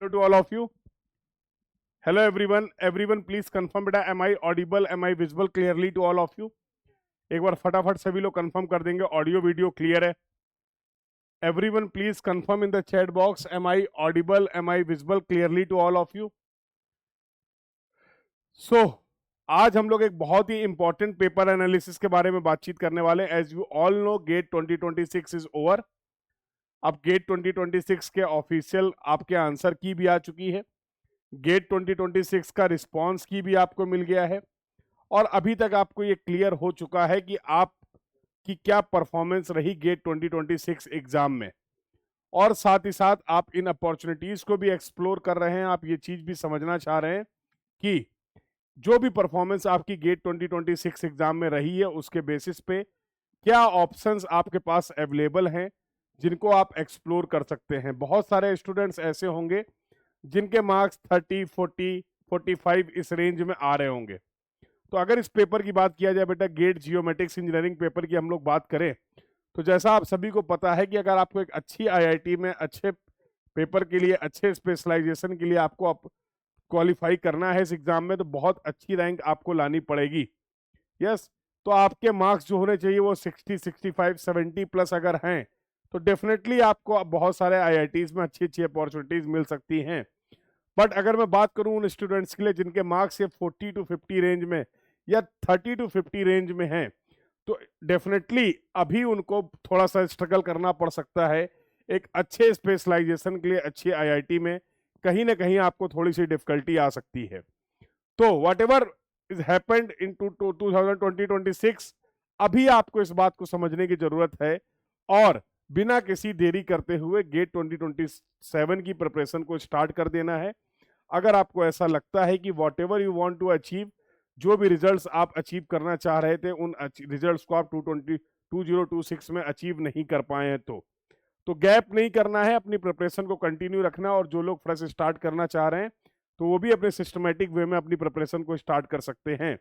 To all of you. Hello everyone. Everyone please confirm बेटा am I audible, am I visible clearly to all of you? एक बार फटाफट सभी लोग confirm कर देंगे ऑडियो वीडियो क्लियर है. Everyone please confirm in the chat box am I audible, am I visible clearly to all of you? So आज हम लोग एक बहुत ही इंपॉर्टेंट पेपर एनालिसिस के बारे में बातचीत करने वाले. As you all know GATE 2026 is over. अब गेट 2026 के ऑफिशियल आपके आंसर की भी आ चुकी है. गेट 2026 का रिस्पांस की भी आपको मिल गया है और अभी तक आपको ये क्लियर हो चुका है कि आपकी क्या परफॉर्मेंस रही गेट 2026 एग्जाम में. और साथ ही साथ आप इन अपॉर्चुनिटीज को भी एक्सप्लोर कर रहे हैं. आप ये चीज भी समझना चाह रहे हैं कि जो भी परफॉर्मेंस आपकी गेट 2026 एग्जाम में रही है उसके बेसिस पे क्या ऑप्शंस आपके पास अवेलेबल हैं जिनको आप एक्सप्लोर कर सकते हैं. बहुत सारे स्टूडेंट्स ऐसे होंगे जिनके मार्क्स 30, 40, 45 इस रेंज में आ रहे होंगे. तो अगर इस पेपर की बात किया जाए बेटा, गेट जियोमेट्रिक्स इंजीनियरिंग पेपर की हम लोग बात करें तो जैसा आप सभी को पता है कि अगर आपको एक अच्छी आईआईटी में अच्छे पेपर के लिए, अच्छे स्पेशलाइजेशन के लिए आपको क्वालिफाई करना है इस एग्जाम में, तो बहुत अच्छी रैंक आपको लानी पड़ेगी. यस, तो आपके मार्क्स जो होने चाहिए वो 60, 65, 70 प्लस अगर हैं तो डेफिनेटली आपको बहुत सारे आईआईटीज में अच्छी अच्छी अपॉर्चुनिटीज मिल सकती हैं. बट अगर मैं बात करूं उन स्टूडेंट्स के लिए जिनके मार्क्स ये 40 टू 50 रेंज में या 30 टू 50 रेंज में हैं, तो डेफिनेटली अभी उनको थोड़ा सा स्ट्रगल करना पड़ सकता है. एक अच्छे स्पेशलाइजेशन के लिए अच्छी आईआईटी में कहीं ना कहीं आपको थोड़ी सी डिफिकल्टी आ सकती है. तो what ever is happened in 2026, अभी आपको इस बात को समझने की जरूरत है और बिना किसी देरी करते हुए गेट 2027 की प्रिपरेशन को स्टार्ट कर देना है. अगर आपको ऐसा लगता है कि whatever you want to achieve, जो भी रिजल्ट्स आप अचीव करना चाह रहे थे उन रिजल्ट्स को आप 2026 में अचीव नहीं कर पाए हैं तो गैप नहीं करना है, अपनी प्रिपरेशन को कंटिन्यू रखना. और जो लोग फ्रेश स्टार्ट करना चाह रहे हैं तो वो भी अपने सिस्टमेटिक वे में अपनी प्रिपरेशन को स्टार्ट कर सकते हैं.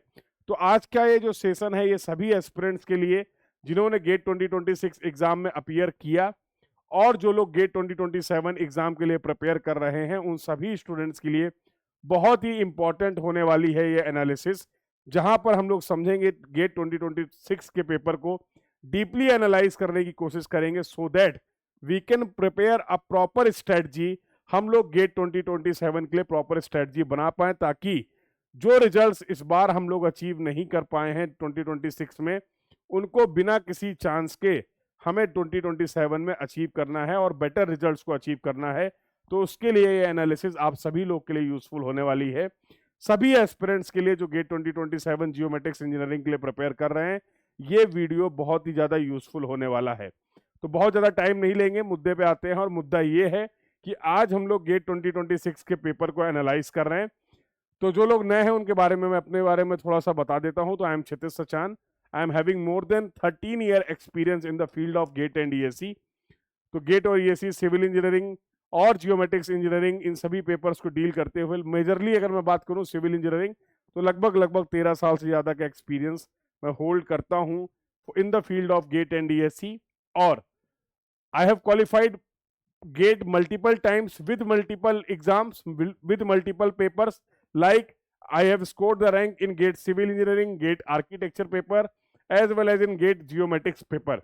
तो आज का ये जो सेशन है ये सभी एस्पिरेंट्स के लिए जिन्होंने गेट 2026 एग्जाम में अपीयर किया और जो लोग गेट 2027 एग्जाम के लिए प्रिपेयर कर रहे हैं उन सभी स्टूडेंट्स के लिए बहुत ही इंपॉर्टेंट होने वाली है ये एनालिसिस, जहां पर हम लोग समझेंगे गेट 2026 के पेपर को डीपली एनालाइज करने की कोशिश करेंगे so that we can prepare a proper strategy. हम लोग गेट 2027 के लिए प्रॉपर स्ट्रेटजी बना पाए ताकि जो रिजल्ट्स इस बार हम लोग अचीव नहीं कर पाए हैं 2026 में उनको बिना किसी चांस के हमें 2027 में अचीव करना है और बेटर रिजल्ट्स को अचीव करना है. तो उसके लिए ये एनालिसिस आप सभी लोग के लिए यूजफुल होने वाली है. सभी एस्पिरेंट्स के लिए जो गेट 2027 जियोमेट्रिक्स इंजीनियरिंग के लिए प्रिपेयर कर रहे हैं ये वीडियो बहुत ही ज्यादा यूजफुल होने वाला है. तो बहुत ज्यादा टाइम नहीं लेंगे, मुद्दे पे आते हैं. और मुद्दा ये है कि आज हम लोग गेट 2026 के पेपर को एनालाइज कर रहे हैं. तो जो लोग नए हैं उनके बारे में मैं अपने बारे में थोड़ा सा बता देता हूं. तो I am Kshitij Sachan. I am having more than 13-year experience in the field of GATE and EAC. तो गेट और EAC सिविल इंजीनियरिंग और जियोमेट्रिक्स इंजीनियरिंग इन सभी पेपर्स को डील करते हुए मेजरली अगर मैं बात करूं सिविल इंजीनियरिंग तो लगभग 13 साल से ज़्यादा का एक्सपीरियंस मैं होल्ड करता हूं in the field of GATE and EAC. और I have qualified GATE multiple times with multiple exams with multiple papers. Like I have scored the rank in GATE Civil Engineering, GATE Architecture paper, as well as in GATE Geomatics paper.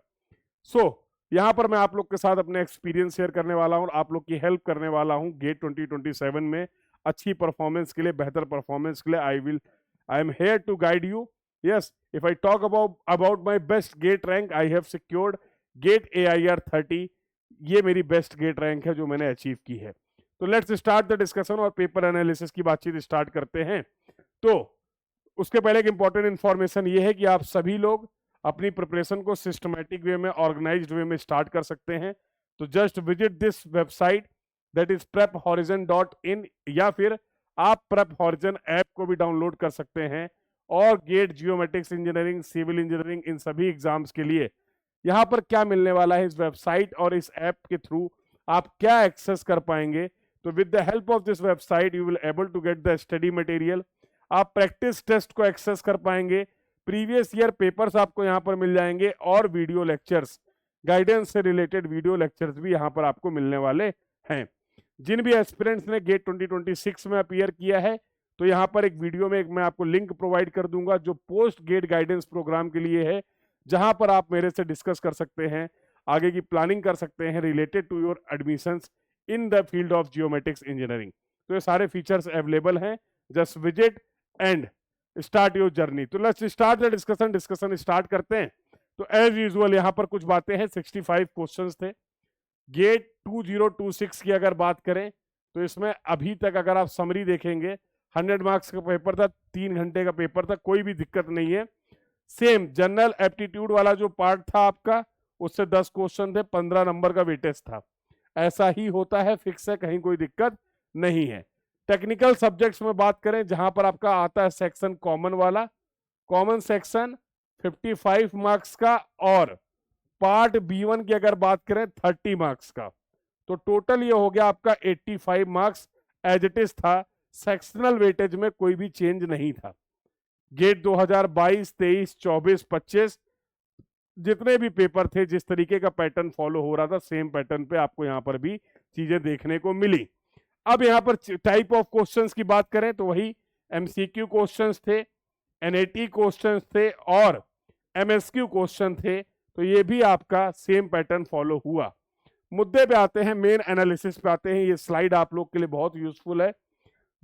So, यहाँ पर मैं आप लोग के साथ अपने experience share करने वाला हूँ और आप लोग की हेल्प करने वाला हूँ गेट 2027 में अच्छी परफॉर्मेंस के लिए, बेहतर परफॉर्मेंस के लिए. I am here to guide you. Yes, if I talk about my best GATE rank, I have secured GATE AIR 30. ये मेरी बेस्ट गेट रैंक है जो मैंने अचीव की है. तो लेट्स स्टार्ट द डिस्कशन और पेपर एनालिसिस की बातचीत स्टार्ट करते हैं. तो उसके पहले एक इंपॉर्टेंट इंफॉर्मेशन ये है कि आप सभी लोग अपनी प्रिपरेशन को सिस्टमैटिक वे में, ऑर्गेनाइज्ड वे में स्टार्ट कर सकते हैं. तो just visit this website that is prephorizon.in या फिर आप प्रेप हॉरिजन ऐप को भी डाउनलोड कर सकते हैं. और GATE geometrics engineering, civil engineering इन सभी एग्जाम्स के लिए यहाँ पर क्या मिलने वाला है इस वेबसाइट और इस ऐप के थ्रू आप क्या एक्सेस कर पाएंगे. तो with the help of this website you will able to get the study material. आप प्रैक्टिस टेस्ट को एक्सेस कर पाएंगे, प्रीवियस ईयर पेपर्स आपको यहाँ पर मिल जाएंगे और वीडियो लेक्चर्स, गाइडेंस से रिलेटेड वीडियो लेक्चर्स भी यहाँ पर आपको मिलने वाले हैं. जिन भी एस्पिरेंट्स ने गेट 2026 में अपीयर किया है, तो यहाँ पर एक वीडियो में मैं आपको लिंक प्रोवाइड कर दूंगा जो पोस्ट गेट गाइडेंस प्रोग्राम के लिए है, जहां पर आप मेरे से डिस्कस कर सकते हैं, आगे की प्लानिंग कर सकते हैं related to your admissions in the field of geometrics engineering. तो ये सारे फीचर्स अवेलेबल हैं, just visit and start your journey. तो let's start the discussion start करते हैं। तो एज यूजुअल यहाँ पर कुछ बातें हैं, 65 क्वेश्चंस थे। गेट 2026 की अगर बात करें तो इसमें अभी तक अगर आप समरी देखेंगे 100 मार्क्स का पेपर था, 3 घंटे का पेपर था, कोई भी दिक्कत नहीं है। सेम जनरल एप्टीट्यूड वाला जो पार्ट था आपका, उससे 10 क्वेश्चन थे, 15 नंबर का वेटेज था। ऐसा ही होता है, फिक्स है, कहीं कोई दिक्कत नहीं है। टेक्निकल सब्जेक्ट्स में बात करें, जहां पर आपका आता है सेक्शन कॉमन वाला, कॉमन सेक्शन 55 मार्क्स का, और पार्ट B1 की अगर बात करें 30 मार्क्स का। तो टोटल ये हो गया आपका 85 मार्क्स, एज इट इज था। सेक्शनल वेटेज में कोई भी चेंज नहीं था। गेट 2022, 23, 24, 25 जितने भी पेपर थे, जिस तरीके का पैटर्न फॉलो हो रहा था, सेम पैटर्न पे आपको यहाँ पर भी चीजें देखने को मिली। अब यहाँ पर टाइप ऑफ क्वेश्चंस की बात करें तो वही MCQ क्वेश्चंस थे, NAT क्वेश्चंस थे और MSQ क्वेश्चन थे। तो ये भी आपका सेम पैटर्न फॉलो हुआ। मुद्दे पे आते हैं, मेन एनालिसिस पे आते हैं। ये स्लाइड आप लोग के लिए बहुत यूजफुल है,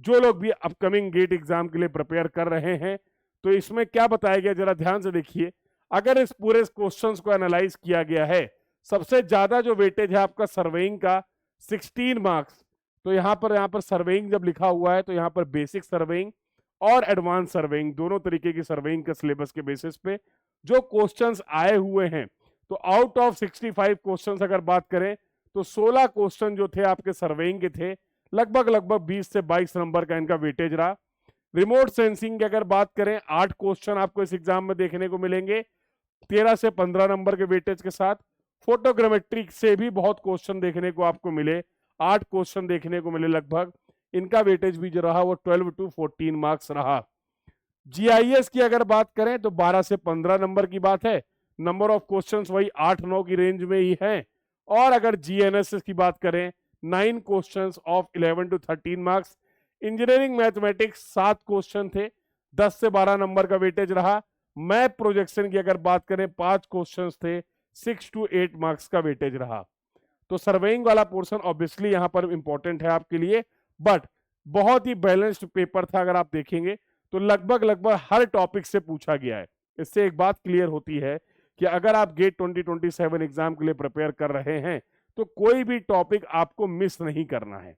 जो लोग भी अपकमिंग गेट एग्जाम के लिए प्रिपेयर कर रहे हैं। तो इसमें क्या बताया गया, जरा ध्यान से देखिए। अगर इस पूरे क्वेश्चंस को एनालाइज किया गया है, सबसे ज्यादा जो वेटेज है आपका सर्वेइंग का 16 मार्क्स। तो यहाँ पर सर्वेइंग जब लिखा हुआ है तो यहाँ पर बेसिक सर्वेइंग और एडवांस सर्वेइंग, दोनों तरीके की सर्वेइंग के सिलेबस के बेसिस पे जो क्वेश्चंस आए हुए हैं, तो आउट ऑफ 65 क्वेश्चंस अगर बात करें तो 16 क्वेश्चन जो थे आपके सर्वेइंग के थे, लगभग 20 से 22 नंबर का इनका वेटेज रहा। रिमोट सेंसिंग की अगर बात करें, 8 क्वेश्चन आपको इस एग्जाम में देखने को मिलेंगे, 13 से 15 नंबर के वेटेज के साथ। फोटोग्रामेट्री से भी बहुत क्वेश्चन देखने को आपको मिले, 8 क्वेश्चन देखने को मिले लगभग। इनका वेटेज भी जो रहा वो 12 to 14 मार्क्स रहा। GIS की अगर बात करें तो 12 से 15 नंबर की बात है। नंबर ऑफ क्वेश्चंस वही 8-9 की रेंज में ही है। और अगर GNSS की बात करें, 9 questions of 11 to 13 marks. Engineering mathematics 7 question थे, 10 से 12 नंबर का वेटेज रहा। मैप प्रोजेक्शन की अगर बात करें, 5 क्वेश्चंस थे, 6 to 8 मार्क्स का वेटेज रहा। तो सर्वेइंग वाला पोर्शन ऑब्वियसली यहां पर इंपॉर्टेंट है आपके लिए, बट बहुत ही बैलेंस्ड पेपर था। अगर आप देखेंगे तो लगभग हर टॉपिक से पूछा गया है। इससे एक बात क्लियर होती है कि अगर आप गेट 2027 एग्जाम के लिए प्रिपेयर कर रहे हैं तो कोई भी टॉपिक आपको मिस नहीं करना है।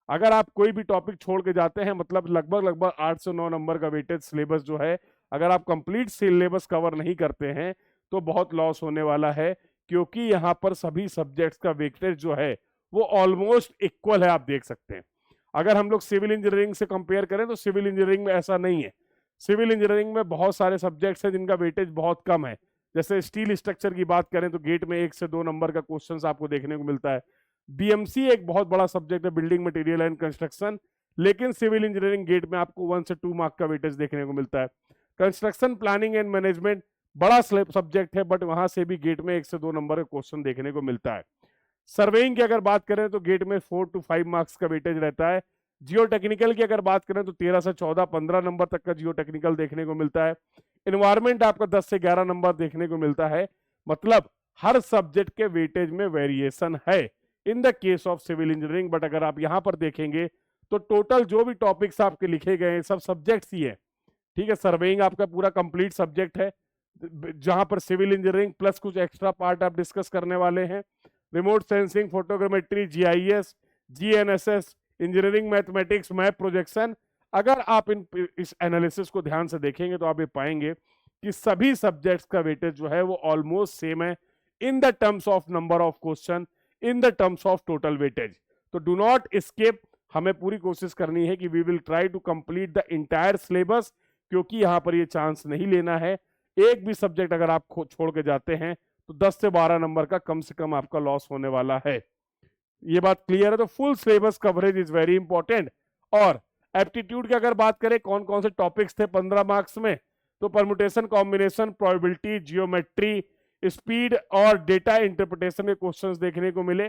अगर आप कोई भी टॉपिक छोड़ के जाते हैं, मतलब लगभग 8 से 9 नंबर का वेटेज सिलेबस जो है, अगर आप कंप्लीट सिलेबस कवर नहीं करते हैं तो बहुत लॉस होने वाला है, क्योंकि यहाँ पर सभी सब्जेक्ट्स का वेटेज जो है वो ऑलमोस्ट इक्वल है। आप देख सकते हैं, अगर हम लोग सिविल इंजीनियरिंग से कंपेयर करें तो सिविल इंजीनियरिंग में ऐसा नहीं है। सिविल इंजीनियरिंग में बहुत सारे सब्जेक्ट्स हैं जिनका वेटेज बहुत कम है। जैसे स्टील स्ट्रक्चर की बात करें तो गेट में 1 से 2 नंबर का क्वेश्चन आपको देखने को मिलता है। BMC एक बहुत बड़ा सब्जेक्ट है, बिल्डिंग मटेरियल एंड कंस्ट्रक्शन, लेकिन सिविल इंजीनियरिंग गेट में आपको 1 से 2 मार्क का वेटेज देखने को मिलता है। कंस्ट्रक्शन प्लानिंग एंड मैनेजमेंट बड़ा सब्जेक्ट है, बट वहां से भी गेट में 1 से 2 नंबर का क्वेश्चन देखने को मिलता है। सर्वेइंग की अगर बात करें तो गेट में 4 to 5 मार्क्स का वेटेज रहता है। जियो टेक्निकल की अगर बात करें तो 13 से 14, 15 नंबर तक का जियो टेक्निकल देखने को मिलता है। इन्वायरमेंट आपका 10 से 11 नंबर देखने को मिलता है। मतलब हर सब्जेक्ट के वेटेज में वेरिएशन है in the case of civil engineering. But अगर आप यहां पर देखेंगे तो टोटल जो भी टॉपिक्स आपके लिखे गए हैं सब सब्जेक्ट्स ही है। ठीक है, सर्वेइंग आपका पूरा कंप्लीट सब्जेक्ट है, जहां पर सिविल इंजीनियरिंग प्लस कुछ एक्स्ट्रा पार्ट आप डिस्कस करने वाले हैं। Remote sensing, photogrammetry, GIS, GNSS, engineering mathematics, map projection. अगर आप इस एनालिसिस को ध्यान से देखेंगे तो आप ये पाएंगे कि सभी सब्जेक्ट्स का वेटेज जो है वो ऑलमोस्ट सेम है in the terms of number of question, in the terms of total weightage. तो डू नॉट स्किप, हमें पूरी कोशिश करनी है कि we will try to complete the entire syllabus, क्योंकि यहां पर ये चांस नहीं लेना है। एक भी सब्जेक्ट अगर आप छोड़ के जाते हैं तो 10 से 12 नंबर का कम से कम आपका लॉस होने वाला है। ये बात क्लियर है? तो full syllabus coverage is very important. और एप्टीट्यूड की अगर बात करें, कौन कौन से टॉपिक्स थे 15 मार्क्स में, तो permutation, combination, probability, geometry, speed और डेटा इंटरप्रिटेशन के क्वेश्चंस देखने को मिले।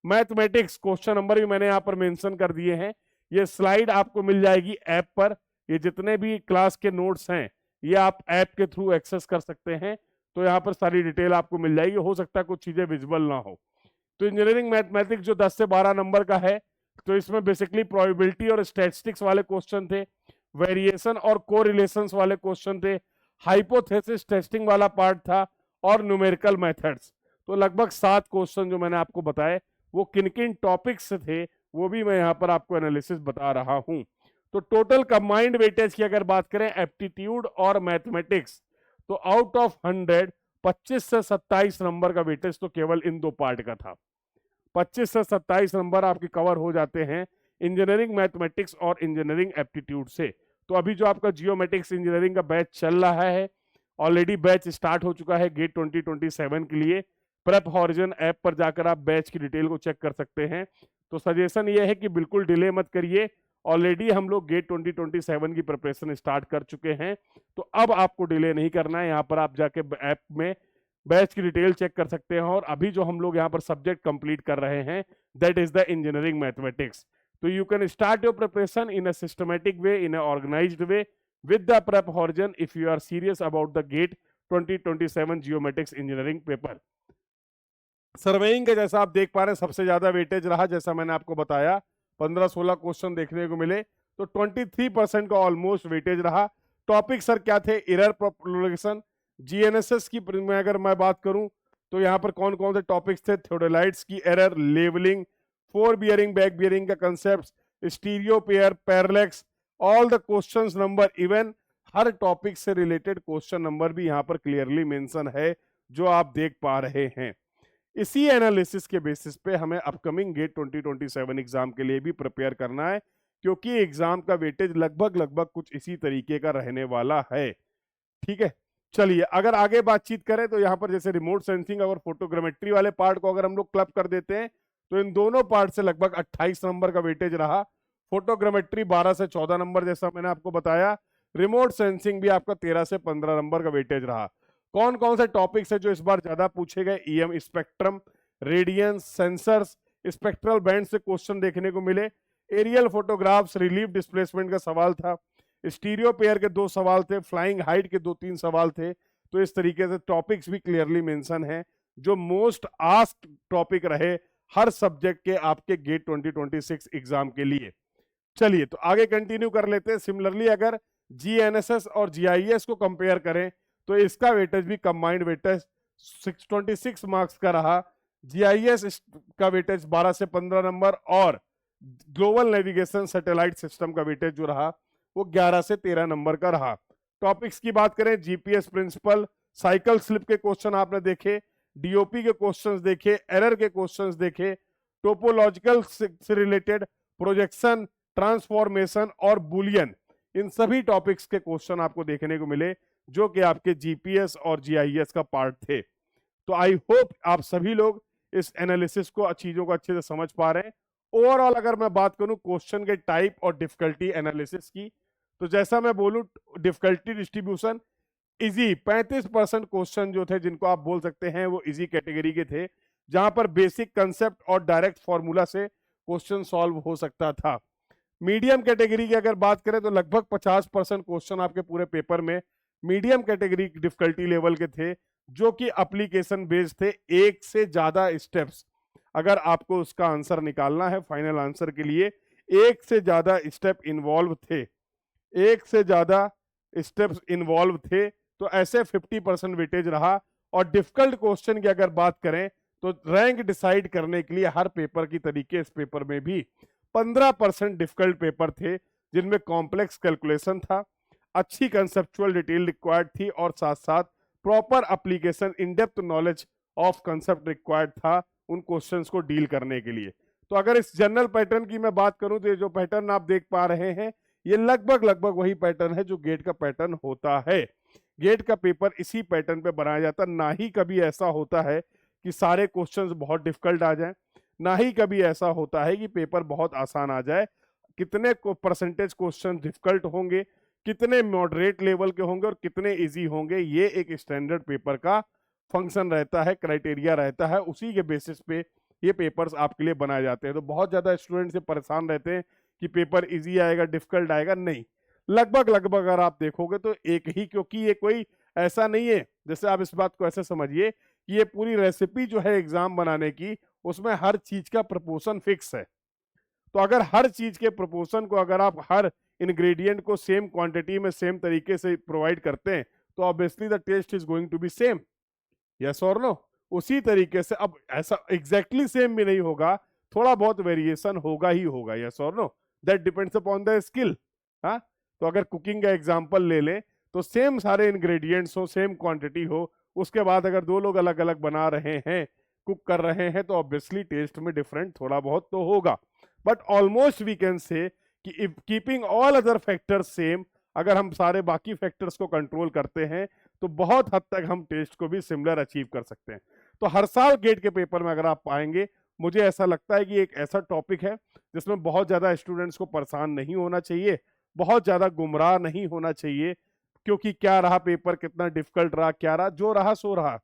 मैथमेटिक्स क्वेश्चन नंबर भी मैंने यहाँ पर मेंशन कर दिए हैं। ये स्लाइड आपको मिल जाएगी ऐप पर। ये जितने भी क्लास के नोट्स हैं ये आप ऐप के थ्रू एक्सेस कर सकते हैं, तो यहाँ पर सारी डिटेल आपको मिल जाएगी। हो सकता है कुछ चीजें विजिबल ना हो। तो इंजीनियरिंग मैथमेटिक्स जो 10 से 12 नंबर का है, तो इसमें बेसिकली प्रोबेबिलिटी और स्टैटिस्टिक्स वाले क्वेश्चन थे, वेरिएशन और कोरिलेशंस वाले क्वेश्चन थे, हाइपोथेसिस टेस्टिंग वाला पार्ट था, और न्यूमेरिकल मेथड्स। तो लगभग 7 क्वेश्चन जो मैंने आपको बताए वो किन किन टॉपिक्स से थे वो भी मैं यहाँ पर आपको एनालिसिस बता रहा हूँ। तो टोटल कंबाइंड वेटेज की अगर बात करें एप्टीट्यूड और मैथमेटिक्स, तो आउट ऑफ 100 25 से 27 नंबर का वेटेज तो केवल इन दो पार्ट का था। 25 से 27 नंबर आपके कवर हो जाते हैं इंजीनियरिंग मैथमेटिक्स और इंजीनियरिंग एप्टीट्यूड से। तो अभी जो आपका जियोमेट्रिक्स इंजीनियरिंग का बैच चल रहा है, ऑलरेडी बैच स्टार्ट हो चुका है गेट 2027 के लिए। प्रेप हॉरिजन ऐप पर जाकर आप बैच की डिटेल को चेक कर सकते हैं। तो सजेशन ये है कि बिल्कुल डिले मत करिए, ऑलरेडी हम लोग गेट 2027 की प्रिपरेशन स्टार्ट कर चुके हैं, तो अब आपको डिले नहीं करना है। यहाँ पर आप जाके ऐप में बैच की डिटेल चेक कर सकते हैं। और अभी जो हम लोग यहाँ पर सब्जेक्ट कंप्लीट कर रहे हैं that is the engineering mathematics. तो you can start your preparation in a systematic way, in a organised way with the prep horizon if you are serious about the GATE 2027 geometrics engineering paper। Surveying का जैसा आप देख पा रहे हैं सबसे ज्यादा वेटेज रहा, जैसा मैंने आपको बताया 15-16 क्वेश्चन देखने को मिले, तो 23% का ऑलमोस्ट वेटेज रहा। टॉपिक सर क्या थे? एरर प्रोपगेशन, जीएनएसएस की में अगर मैं बात करूं तो यहाँ पर कौन कौन से टॉपिक्स थे? थियोडेलाइट्स की error, levelling, fore bearing back bearing का concept, stereo pair, parallax, all the questions number, even हर टॉपिक से रिलेटेड क्वेश्चन नंबर भी यहाँ पर क्लियरली मेंशन है जो आप देख पा रहे हैं। इसी एनालिसिस के बेसिस पे हमें अपकमिंग गेट 2027 एग्जाम के लिए भी प्रिपेयर करना है, क्योंकि एग्जाम का वेटेज लगभग कुछ इसी तरीके का रहने वाला है। ठीक है, चलिए अगर आगे बातचीत करें तो यहाँ पर जैसे रिमोट सेंसिंग और फोटोग्रामेट्री वाले पार्ट को अगर हम लोग क्लब कर देते हैं तो इन दोनों पार्ट से लगभग 28 नंबर का वेटेज रहा। फोटोग्रामेट्री 12 से 14 नंबर जैसा मैंने आपको बताया, रिमोट सेंसिंग भी आपका 13 से 15 नंबर का वेटेज रहा। कौन कौन से टॉपिक्स है जो इस बार ज्यादा पूछे गए? EM, spectrum, radiance, sensors, spectral band से क्वेश्चन देखने को मिले। एरियल फोटोग्राफ्स, रिलीफ डिस्प्लेसमेंट का सवाल था, स्टीरियो पेयर के 2 सवाल थे, फ्लाइंग हाइट के 2-3 सवाल थे। तो इस तरीके से टॉपिक्स भी क्लियरली मेंशन है जो मोस्ट आस्क्ड टॉपिक रहे हर सब्जेक्ट के आपके गेट 2026 एग्जाम के लिए। चलिए तो आगे कंटिन्यू कर लेते हैं। सिमिलरली अगर जीएनएसएस और जीआईएस को कंपेयर करें तो इसका वेटेज भी कंबाइंड वेटेज 26 मार्क्स का रहा। जीआईएस का वेटेज 12 से 15 नंबर और ग्लोबल नेविगेशन सैटेलाइट सिस्टम का वेटेज जो रहा वो 11 से 13 नंबर का रहा। टॉपिक्स की बात करें, जीपीएस प्रिंसिपल, साइकिल स्लिप के क्वेश्चन आपने देखे, डीओपी के क्वेश्चंस देखे, एरर के क्वेश्चंस देखे, टोपोलॉजिकल से रिलेटेड, प्रोजेक्शन, ट्रांसफॉर्मेशन और बुलियन, इन सभी टॉपिक्स के क्वेश्चन आपको देखने को मिले जो कि आपके जीपीएस और जीआईएस का पार्ट थे। तो आई होप आप सभी लोग इस एनालिसिस को, चीजों को अच्छे से समझ पा रहे हैं। ओवरऑल अगर मैं बात करूं क्वेश्चन के टाइप और डिफिकल्टी एनालिसिस की, तो जैसा मैं बोलूं डिफिकल्टी डिस्ट्रीब्यूशन इजी, 35% क्वेश्चन जो थे जिनको आप बोल सकते हैं वो इजी कैटेगरी के थे, जहां पर बेसिक कंसेप्ट और डायरेक्ट फॉर्मूला से क्वेश्चन सॉल्व हो सकता था। मीडियम कैटेगरी की अगर बात करें तो लगभग 50% क्वेश्चन आपके पूरे पेपर में मीडियम कैटेगरी डिफिकल्टी लेवल के थे, जो कि एप्लीकेशन बेस्ड थे। एक से ज्यादा स्टेप्स अगर आपको उसका आंसर निकालना है फाइनल आंसर के लिए, एक से ज्यादा स्टेप इन्वॉल्व थे, एक से ज्यादा स्टेप्स इन्वॉल्व थे। तो ऐसे 50% वेटेज रहा। और डिफिकल्ट क्वेश्चन की अगर बात करें तो रैंक डिसाइड करने के लिए हर पेपर की तरीके इस पेपर में भी 15% डिफिकल्ट पेपर थे, जिनमें कॉम्प्लेक्स कैलकुलेशन था, अच्छी कंसेप्चुअल डिटेल रिक्वायर्ड थी और साथ साथ proper application, in depth knowledge of concept required था उन क्वेश्चंस को डील करने के लिए। तो अगर इस जनरल पैटर्न की मैं बात करूं तो ये जो पैटर्न आप देख पा रहे हैं ये लगभग वही पैटर्न है जो गेट का पैटर्न होता है। गेट का पेपर इसी पैटर्न पे बनाया जाता है। ना ही कभी ऐसा होता है कि सारे क्वेश्चंस बहुत डिफिकल्ट आ जाएं, ना ही कभी ऐसा होता है कि पेपर बहुत आसान आ जाए। कितने परसेंटेज क्वेश्चन डिफिकल्ट होंगे, कितने मॉडरेट लेवल के होंगे और कितने इजी होंगे, ये एक स्टैंडर्ड पेपर का फंक्शन रहता है, क्राइटेरिया रहता है। उसी के बेसिस पे ये पेपर्स आपके लिए बनाए जाते हैं। तो बहुत ज़्यादा स्टूडेंट से परेशान रहते हैं कि पेपर इजी आएगा, डिफिकल्ट आएगा, नहीं, लगभग लगभग अगर आप देखोगे तो एक ही, क्योंकि ये कोई ऐसा नहीं है, जैसे आप इस बात को ऐसे समझिए कि ये पूरी रेसिपी जो है एग्जाम बनाने की, उसमें हर चीज का प्रपोर्शन फिक्स है। तो अगर हर चीज के प्रपोर्शन को, अगर आप हर इंग्रेडिएंट को सेम क्वांटिटी में सेम तरीके से प्रोवाइड करते हैं, तो obviously the taste is going to be same, yes और नो। उसी तरीके से अब ऐसा एग्जैक्टली सेम भी नहीं होगा, थोड़ा बहुत वेरिएशन होगा ही होगा, यस और no, that depends upon the skill. हाँ, तो अगर कुकिंग का एग्जांपल ले लें तो सेम सारे इंग्रेडिएंट्स हो, सेम क्वांटिटी हो, उसके बाद अगर दो लोग अलग अलग बना रहे हैं, कुक कर रहे हैं, तो ऑब्वियसली टेस्ट में डिफरेंट थोड़ा बहुत तो होगा, but almost we can say कि if keeping all other factors same, अगर हम सारे बाकी फैक्टर्स को कंट्रोल करते हैं तो बहुत हद तक हम टेस्ट को भी सिमिलर अचीव कर सकते हैं। तो हर साल गेट के पेपर में अगर आप पाएंगे, मुझे ऐसा लगता है कि एक ऐसा टॉपिक है जिसमें बहुत ज़्यादा स्टूडेंट्स को परेशान नहीं होना चाहिए, बहुत ज़्यादा गुमराह नहीं होना चाहिए, क्योंकि क्या रहा पेपर, कितना डिफिकल्ट रहा, क्या रहा, जो रहा सो रहा,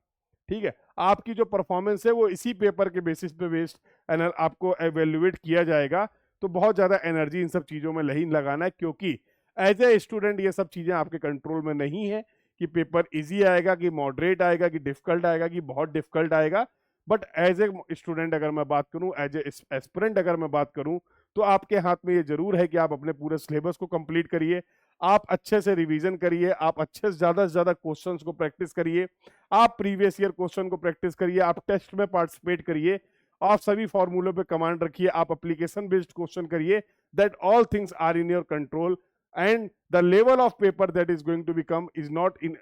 ठीक है। आपकी जो परफॉर्मेंस है वो इसी पेपर के बेसिस पे बेस्ड आपको एवेल्युएट किया जाएगा। तो बहुत ज़्यादा एनर्जी इन सब चीज़ों में नहीं लगाना है, क्योंकि एज ए स्टूडेंट ये सब चीज़ें आपके कंट्रोल में नहीं है कि पेपर इजी आएगा, कि मॉडरेट आएगा, कि डिफिकल्ट आएगा, कि बहुत डिफिकल्ट आएगा। बट एज ए स्टूडेंट अगर मैं बात करूं, एज ए एस्पिरेंट अगर मैं बात करूं, तो आपके हाथ में ये जरूर है कि आप अपने पूरे सिलेबस को कंप्लीट करिए, आप अच्छे से रिवीजन करिए, आप अच्छे से ज़्यादा क्वेश्चंस को प्रैक्टिस करिए, आप प्रीवियस ईयर क्वेश्चन को प्रैक्टिस करिए, आप टेस्ट में पार्टिसिपेट करिए, आप सभी फॉर्मूलों पे कमांड रखिए, आप एप्लीकेशन बेस्ड क्वेश्चन करिए, that all things are in your control and the level of paper that is going to become is not in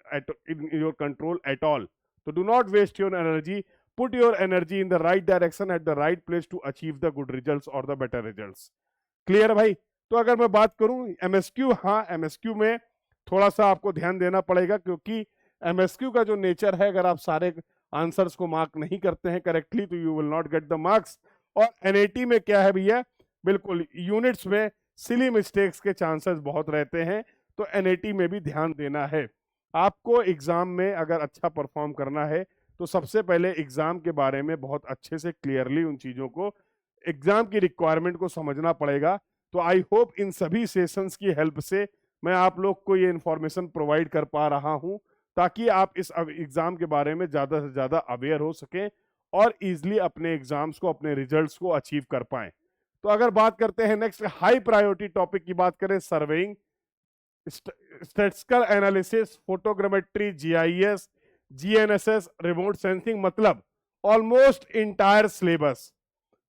your control at all. So do not waste your energy, put your energy in the right direction at the right place to achieve the good results or the better results. Clear भाई? तो अगर मैं बात करूं MSQ, हाँ MSQ में थोड़ा सा आपको ध्यान देना पड़ेगा, क्योंकि एमएसक्यू का जो नेचर है, अगर आप सारे आंसर्स को मार्क नहीं करते हैं करेक्टली तो you will not get the marks. और एनएटी में क्या है भैया, बिल्कुल यूनिट्स में सिली मिस्टेक्स के चांसेस बहुत रहते हैं, तो एनएटी में भी ध्यान देना है। आपको एग्जाम में अगर अच्छा परफॉर्म करना है तो सबसे पहले एग्जाम के बारे में बहुत अच्छे से क्लियरली उन चीज़ों को, एग्जाम की रिक्वायरमेंट को समझना पड़ेगा। तो आई होप इन सभी सेशंस की हेल्प से मैं आप लोग को ये इन्फॉर्मेशन प्रोवाइड कर पा रहा हूँ, ताकि आप इस एग्जाम के बारे में ज़्यादा से ज़्यादा अवेयर हो सकें और इजीली अपने एग्जाम्स को, अपने रिजल्ट्स को अचीव कर पाएं। तो अगर बात करते हैं नेक्स्ट हाई प्रायोरिटी टॉपिक की बात करें, surveying, statistical analysis, photogrammetry, GIS, GNSS, remote sensing, मतलब ऑलमोस्ट इंटायर सिलेबस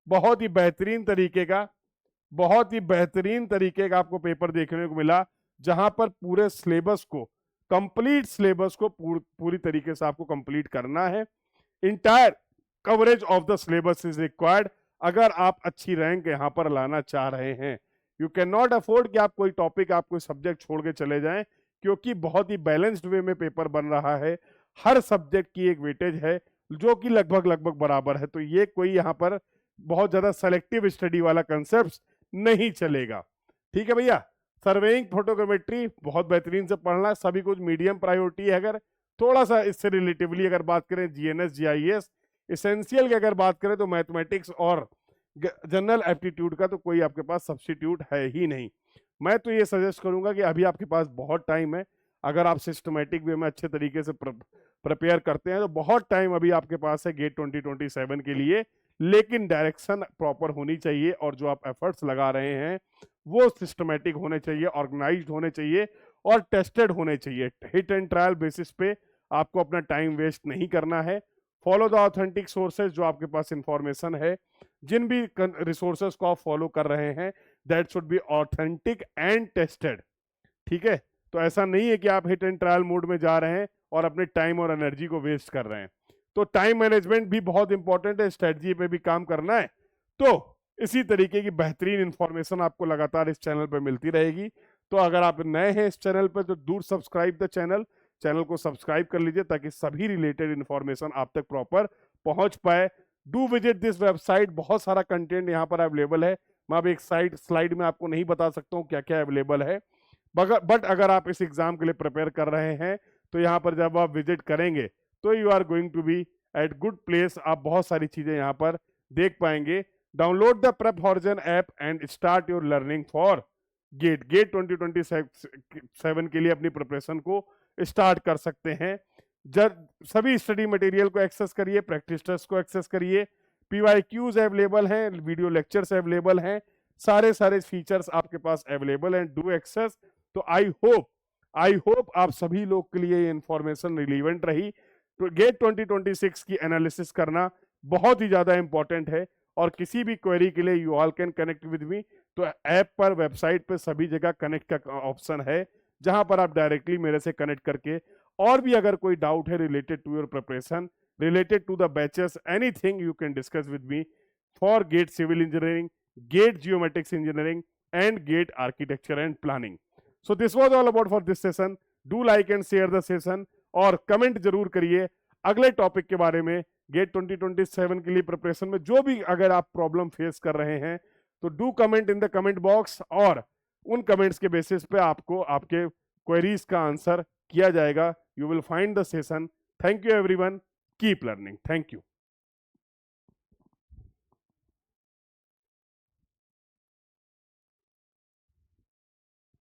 बहुत ही बेहतरीन तरीके का, बहुत ही बेहतरीन तरीके का आपको पेपर देखने को मिला, जहां पर पूरे सिलेबस को, कंप्लीट सिलेबस को पूरी तरीके से आपको कंप्लीट करना है। Entire coverage of the syllabus is required अगर आप अच्छी रैंक यहां पर लाना चाह रहे हैं। यू कैन नॉट अफोर्ड कि आप कोई टॉपिक, आप कोई सब्जेक्ट छोड़ के चले जाएं, क्योंकि बहुत ही बैलेंस्ड वे में पेपर बन रहा है। हर सब्जेक्ट की एक वेटेज है जो कि लगभग लगभग बराबर है, तो ये कोई यहाँ पर बहुत ज्यादा सेलेक्टिव स्टडी वाला कंसेप्ट नहीं चलेगा। ठीक है भैया, सर्वेइंग, फोटोग्रामेट्री बहुत बेहतरीन से पढ़ना, सभी कुछ मीडियम प्रायोरिटी है। अगर थोड़ा सा इससे रिलेटिवली अगर बात करें जीएनएस, जीआईएस, एसेंशियल की अगर बात करें तो मैथमेटिक्स और जनरल एप्टीट्यूड का तो कोई आपके पास सब्स्टिट्यूट है ही नहीं। मैं तो ये सजेस्ट करूंगा कि अभी आपके पास बहुत टाइम है, अगर आप सिस्टमेटिक वे में अच्छे तरीके से प्रिपेयर करते हैं तो बहुत टाइम अभी आपके पास है गेट 2027 के लिए। लेकिन डायरेक्शन प्रॉपर होनी चाहिए और जो आप एफर्ट्स लगा रहे हैं वो सिस्टमेटिक होने चाहिए, ऑर्गेनाइज्ड होने चाहिए और टेस्टेड होने चाहिए। हिट एंड ट्रायल बेसिस पे आपको अपना टाइम वेस्ट नहीं करना है। फॉलो द ऑथेंटिक सोर्सेज, जो आपके पास इंफॉर्मेशन है, जिन भी रिसोर्सेज को आप फॉलो कर रहे हैं, that should be authentic and tested. ठीक है, तो ऐसा नहीं है कि आप हिट एंड ट्रायल मोड में जा रहे हैं और अपने टाइम और एनर्जी को वेस्ट कर रहे हैं। तो टाइम मैनेजमेंट भी बहुत इंपॉर्टेंट है, स्ट्रेटजी पे भी काम करना है। तो इसी तरीके की बेहतरीन इंफॉर्मेशन आपको लगातार इस चैनल पे मिलती रहेगी। तो अगर आप नए हैं इस चैनल पे तो डू सब्सक्राइब द चैनल को सब्सक्राइब कर लीजिए, ताकि सभी रिलेटेड इंफॉर्मेशन आप तक प्रॉपर पहुंच पाए। डू विजिट दिस वेबसाइट, बहुत सारा कंटेंट यहाँ पर अवेलेबल है। मैं अब एक स्लाइड में आपको नहीं बता सकता हूँ क्या क्या अवेलेबल है, बट अगर आप इस एग्जाम के लिए प्रिपेयर कर रहे हैं तो यहाँ पर जब आप विजिट करेंगे तो you are going to be at good place. आप बहुत सारी चीज़ें यहाँ पर देख पाएंगे। Download the Prep Horizon app and start your learning for GATE 2027 के लिए अपनी प्रिपरेशन को स्टार्ट कर सकते हैं। जब सभी स्टडी मटेरियल को एक्सेस करिए, प्रैक्टिस टेस्ट को एक्सेस करिए, PYQs अवेलेबल हैं, वीडियो लेक्चर्स अवेलेबल हैं, सारे फीचर्स आपके पास अवेलेबल हैं, डू एक्सेस। तो आई होप आप सभी लोग के लिए ये इंफॉर्मेशन रिलीवेंट रही। तो गेट 2026 की एनालिसिस करना बहुत ही ज्यादा इंपॉर्टेंट है, और किसी भी क्वेरी के लिए you all can connect with me. तो ऐप पर, वेबसाइट पर सभी जगह कनेक्ट का ऑप्शन है, जहां पर आप डायरेक्टली मेरे से कनेक्ट करके और भी अगर कोई डाउट है related to your preparation, related to the batches, anything you can discuss with me for GATE Civil Engineering, GATE Geomatics Engineering and GATE Architecture and Planning. So this was all about for this session. Do like and share the session और comment जरूर करिए अगले topic के बारे में। Gate 2027 के लिए preparation में जो भी अगर आप प्रॉब्लम फेस कर रहे हैं तो do comment in the comment box, और उन कमेंट्स के बेसिस पे आपको आपके क्वेरीज का आंसर किया जाएगा। You will find the session. Thank you everyone, keep learning. Thank you.